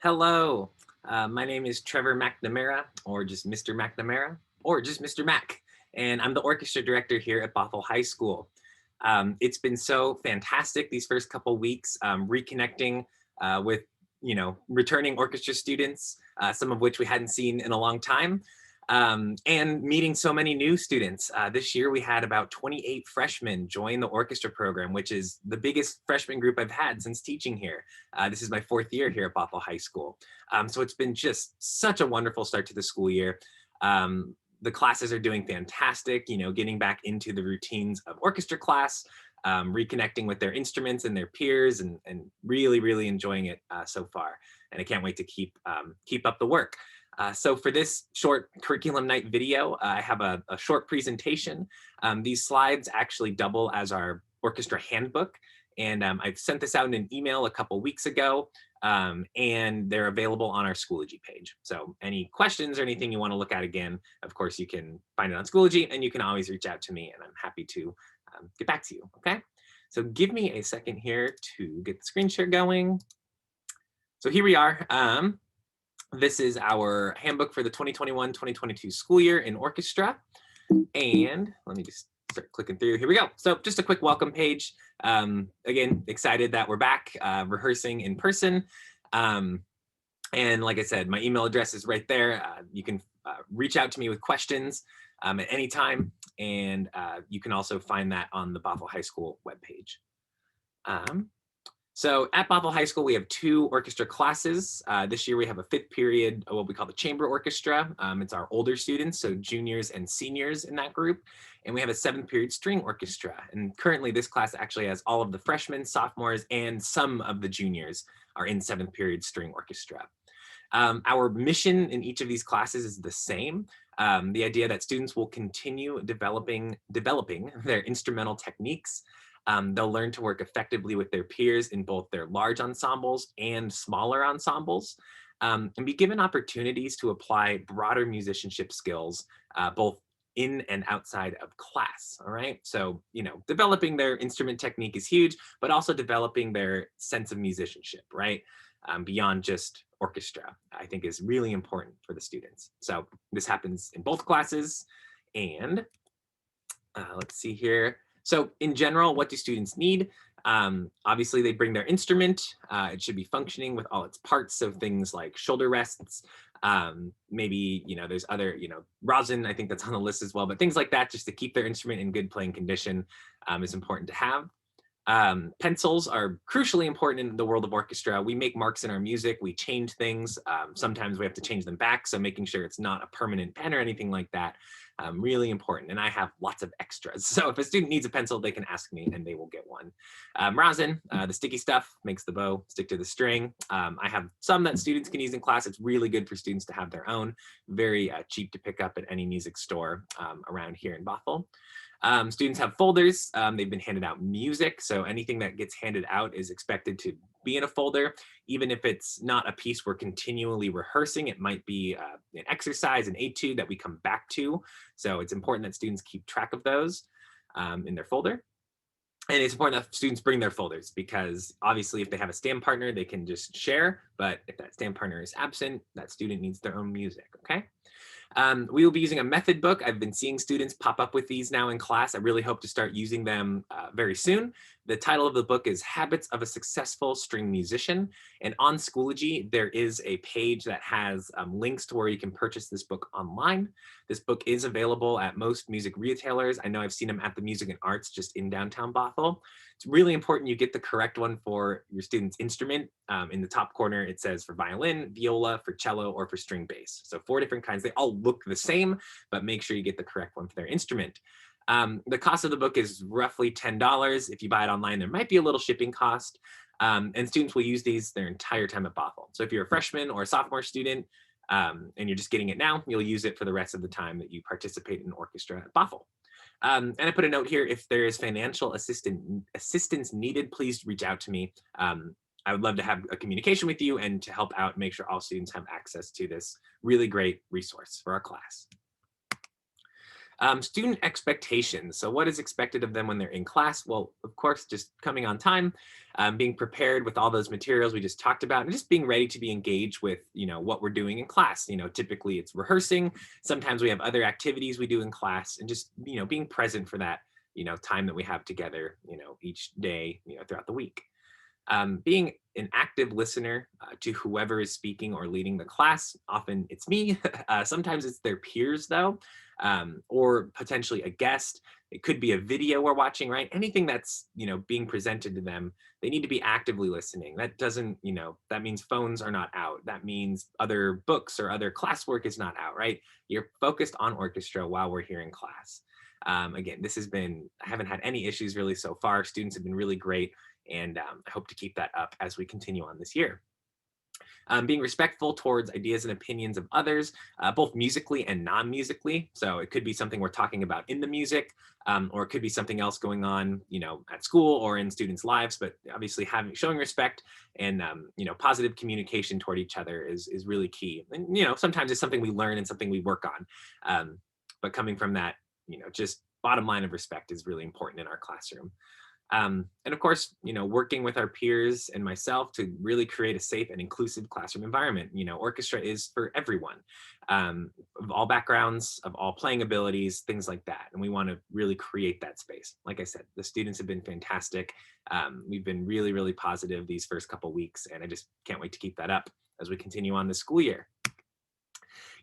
Hello, my name is Trevor McNamara, or just Mr. McNamara, or just Mr. Mac, and I'm the orchestra director here at Bothell High School. It's been so fantastic these first couple weeks, reconnecting with returning orchestra students, some of which we hadn't seen in a long time, and meeting so many new students. This year we had about 28 freshmen join the orchestra program, which is the biggest freshman group I've had since teaching here. This is my fourth year here at Bothell High School. So it's been just such a wonderful start to the school year. The classes are doing fantastic, getting back into the routines of orchestra class, reconnecting with their instruments and their peers, and really, really enjoying it so far. And I can't wait to keep up the work. So for this short curriculum night video, I have a short presentation. These slides actually double as our orchestra handbook. And I've sent this out in an email a couple weeks ago, and they're available on our Schoology page. So any questions or anything you want to look at again, of course, you can find it on Schoology, and you can always reach out to me, and I'm happy to get back to you, okay? So give me a second here to get the screen share going. So here we are. This is our handbook for the 2021-2022 school year in orchestra. And let me just start clicking through. Here we go. So just a quick welcome page. Again, excited that we're back rehearsing in person. And like I said, my email address is right there. You can reach out to me with questions at any time. And you can also find that on the Bothell High School webpage. So at Bothell High School, we have two orchestra classes. This year we have a fifth period, what we call the chamber orchestra. It's our older students, so juniors and seniors in that group. And we have a seventh period string orchestra. And currently this class actually has all of the freshmen, sophomores, and some of the juniors are in seventh period string orchestra. Our mission in each of these classes is the same. The idea that students will continue developing their instrumental techniques. They'll learn to work effectively with their peers in both their large ensembles and smaller ensembles, and be given opportunities to apply broader musicianship skills, both in and outside of class, all right? So, developing their instrument technique is huge, but also developing their sense of musicianship, right? Beyond just orchestra, I think is really important for the students. So this happens in both classes, and let's see here. So in general, what do students need? Obviously, they bring their instrument. It should be functioning with all its parts. So things like shoulder rests, maybe, there's other, rosin, I think that's on the list as well, but things like that, just to keep their instrument in good playing condition is important to have. Pencils are crucially important in the world of orchestra. We make marks in our music, we change things. Sometimes we have to change them back, so making sure it's not a permanent pen or anything like that, really important. And I have lots of extras. So if a student needs a pencil, they can ask me and they will get one. Rosin, the sticky stuff, makes the bow stick to the string. I have some that students can use in class. It's really good for students to have their own. Very cheap to pick up at any music store around here in Bothell. Students have folders. They've been handed out music, so anything that gets handed out is expected to be in a folder. Even if it's not a piece we're continually rehearsing, it might be an exercise, an etude that we come back to. So it's important that students keep track of those in their folder. And it's important that students bring their folders, because obviously if they have a stand partner, they can just share. But if that stand partner is absent, that student needs their own music, okay? We will be using a method book. I've been seeing students pop up with these now in class. I really hope to start using them very soon. The title of the book is Habits of a Successful String Musician. And on Schoology, there is a page that has links to where you can purchase this book online. This book is available at most music retailers. I know I've seen them at the Music and Arts just in downtown Bothell. It's really important you get the correct one for your student's instrument. In the top corner, it says for violin, viola, for cello, or for string bass. So 4 different kinds. They all look the same, but make sure you get the correct one for their instrument. The cost of the book is roughly $10. If you buy it online, there might be a little shipping cost. And students will use these their entire time at Bothell. So if you're a freshman or a sophomore student and you're just getting it now, you'll use it for the rest of the time that you participate in orchestra at Bothell. And I put a note here, if there is financial assistance needed, please reach out to me. I would love to have a communication with you and to help out, make sure all students have access to this really great resource for our class. Student expectations. So what is expected of them when they're in class? Well, of course, just coming on time, being prepared with all those materials we just talked about, and just being ready to be engaged with, what we're doing in class. Typically it's rehearsing. Sometimes we have other activities we do in class, and just, being present for that, time that we have together, each day, throughout the week. Being an active listener to whoever is speaking or leading the class. Often it's me. Sometimes it's their peers, though, or potentially a guest. It could be a video we're watching, right? Anything that's being presented to them, they need to be actively listening. That doesn't, that means phones are not out. That means other books or other classwork is not out, right? You're focused on orchestra while we're here in class. Again, I haven't had any issues really so far. Students have been really great. And I hope to keep that up as we continue on this year. Being respectful towards ideas and opinions of others, both musically and non-musically. So it could be something we're talking about in the music, or it could be something else going on, at school or in students' lives. But obviously, showing respect and positive communication toward each other is really key. And sometimes it's something we learn and something we work on. But coming from that, just bottom line of respect is really important in our classroom. And of course, working with our peers and myself to really create a safe and inclusive classroom environment. Orchestra is for everyone, of all backgrounds, of all playing abilities, things like that. And we want to really create that space. Like I said, the students have been fantastic. We've been really, really positive these first couple weeks, and I just can't wait to keep that up as we continue on this school year.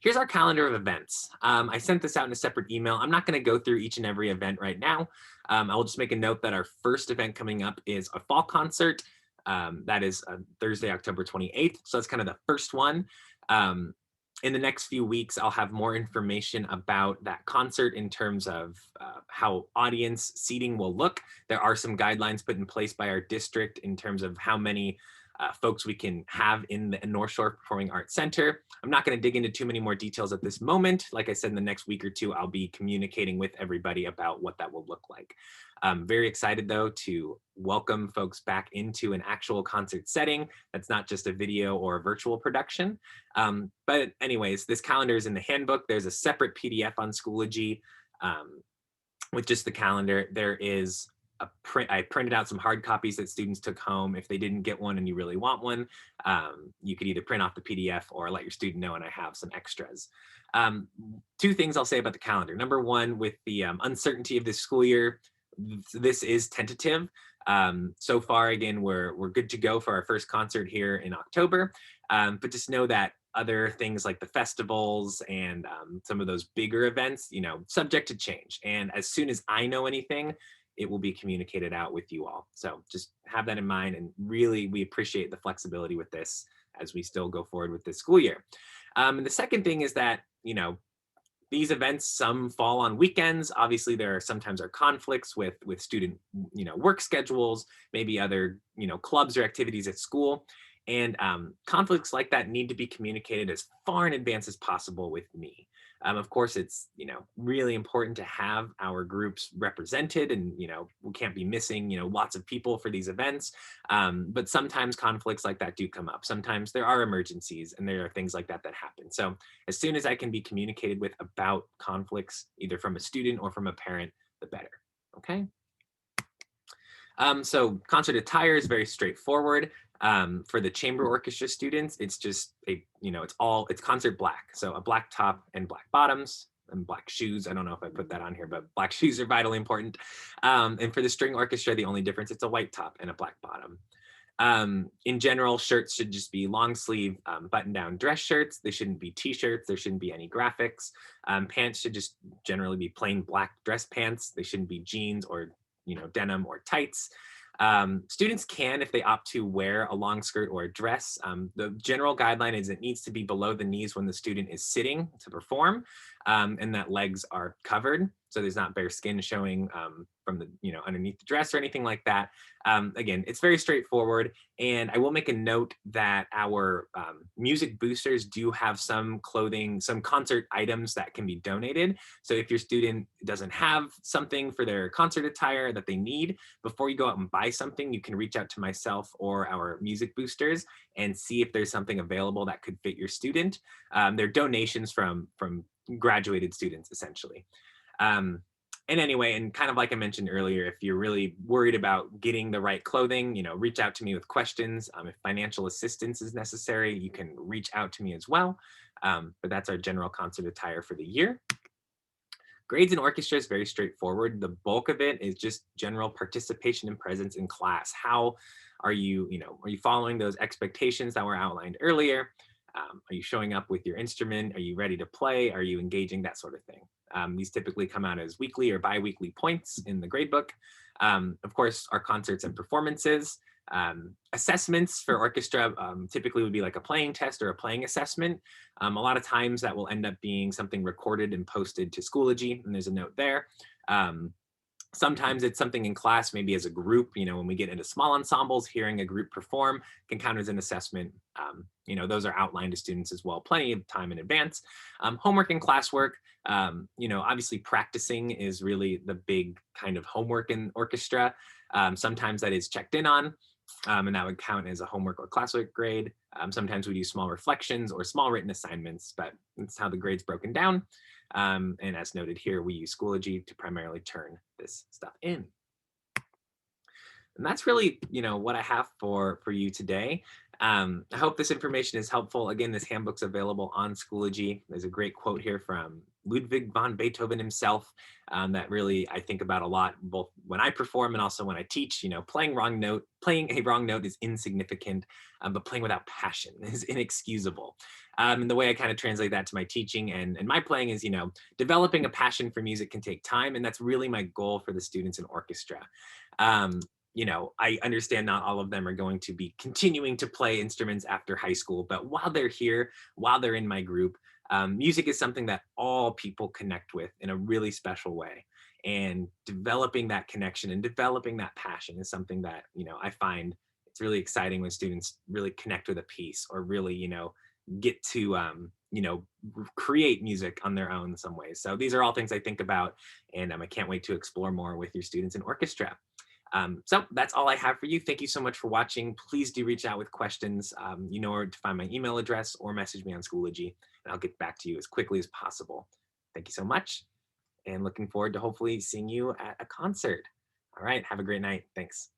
Here's our calendar of events. I sent this out in a separate email. I'm not going to go through each and every event right now. I will just make a note that our first event coming up is a fall concert. That is Thursday, October 28th. So that's kind of the first one. In the next few weeks, I'll have more information about that concert in terms of how audience seating will look. There are some guidelines put in place by our district in terms of how many folks we can have in the North Shore Performing Arts Center. I'm not going to dig into too many more details at this moment. Like I said, in the next week or two, I'll be communicating with everybody about what that will look like. I'm very excited, though, to welcome folks back into an actual concert setting that's not just a video or a virtual production. But anyways, this calendar is in the handbook. There's a separate PDF on Schoology with just the calendar. There is I printed out some hard copies that students took home. If they didn't get one and you really want one, you could either print off the PDF or let your student know, and I have some extras. Two things I'll say about the calendar. Number one, with the uncertainty of this school year, this is tentative. So far, again, we're good to go for our first concert here in October. But just know that other things like the festivals and some of those bigger events, subject to change. And as soon as I know anything, it will be communicated out with you all. So just have that in mind. And really, we appreciate the flexibility with this as we still go forward with this school year. And the second thing is that, these events, some fall on weekends. Obviously, there sometimes are conflicts with student, work schedules, maybe other, clubs or activities at school. And conflicts like that need to be communicated as far in advance as possible with me. Of course, it's really important to have our groups represented, and we can't be missing lots of people for these events. But sometimes conflicts like that do come up. Sometimes there are emergencies, and there are things like that that happen. So as soon as I can be communicated with about conflicts, either from a student or from a parent, the better. Okay. So concert attire is very straightforward. For the chamber orchestra students, it's just it's concert black. So a black top and black bottoms and black shoes. I don't know if I put that on here, but black shoes are vitally important. And for the string orchestra, the only difference, it's a white top and a black bottom. In general, shirts should just be long sleeve button-down dress shirts. They shouldn't be t-shirts. There shouldn't be any graphics. Pants should just generally be plain black dress pants. They shouldn't be jeans or denim or tights. Students can, if they opt to, wear a long skirt or a dress. The general guideline is it needs to be below the knees when the student is sitting to perform, and that legs are covered, so there's not bare skin showing from the underneath the dress or anything like that. Again, it's very straightforward, and I will make a note that our music boosters do have some clothing, some concert items that can be donated. So if your student doesn't have something for their concert attire that they need, before you go out and buy something, you can reach out to myself or our music boosters and see if there's something available that could fit your student. They're donations from graduated students, essentially. Um, and anyway, and kind of like I mentioned earlier, if you're really worried about getting the right clothing, reach out to me with questions. If financial assistance is necessary, you can reach out to me as well. But that's our general concert attire for the year. Grades in orchestra is very straightforward. The bulk of it is just general participation and presence in class. How are you following those expectations that were outlined earlier? Are you showing up with your instrument? Are you ready to play? Are you engaging? That sort of thing. These typically come out as weekly or bi-weekly points in the gradebook. Of course, our concerts and performances. Assessments for orchestra typically would be like a playing test or a playing assessment. A lot of times that will end up being something recorded and posted to Schoology, and there's a note there. Um, Sometimes it's something in class, maybe as a group, when we get into small ensembles, hearing a group perform can count as an assessment. Those are outlined to students as well, plenty of time in advance. Homework and classwork, obviously practicing is really the big kind of homework in orchestra. Sometimes that is checked in on, and that would count as a homework or classwork grade. Sometimes we do small reflections or small written assignments, but that's how the grade's broken down. And as noted here, we use Schoology to primarily turn this stuff in. And that's really, what I have for you today. I hope this information is helpful. Again, this handbook's available on Schoology. There's a great quote here from Ludwig von Beethoven himself that really I think about a lot, both when I perform and also when I teach. Playing a wrong note is insignificant, but playing without passion is inexcusable. And the way I kind of translate that to my teaching and my playing is, developing a passion for music can take time, and that's really my goal for the students in orchestra. I understand not all of them are going to be continuing to play instruments after high school, but while they're here, while they're in my group, music is something that all people connect with in a really special way. And developing that connection and developing that passion is something that, I find it's really exciting when students really connect with a piece or really, get to, create music on their own in some ways. So these are all things I think about, and I can't wait to explore more with your students in orchestra. So that's all I have for you. Thank you so much for watching. Please do reach out with questions. You know where to find my email address or message me on Schoology, and I'll get back to you as quickly as possible. Thank you so much, and looking forward to hopefully seeing you at a concert. All right, have a great night. Thanks.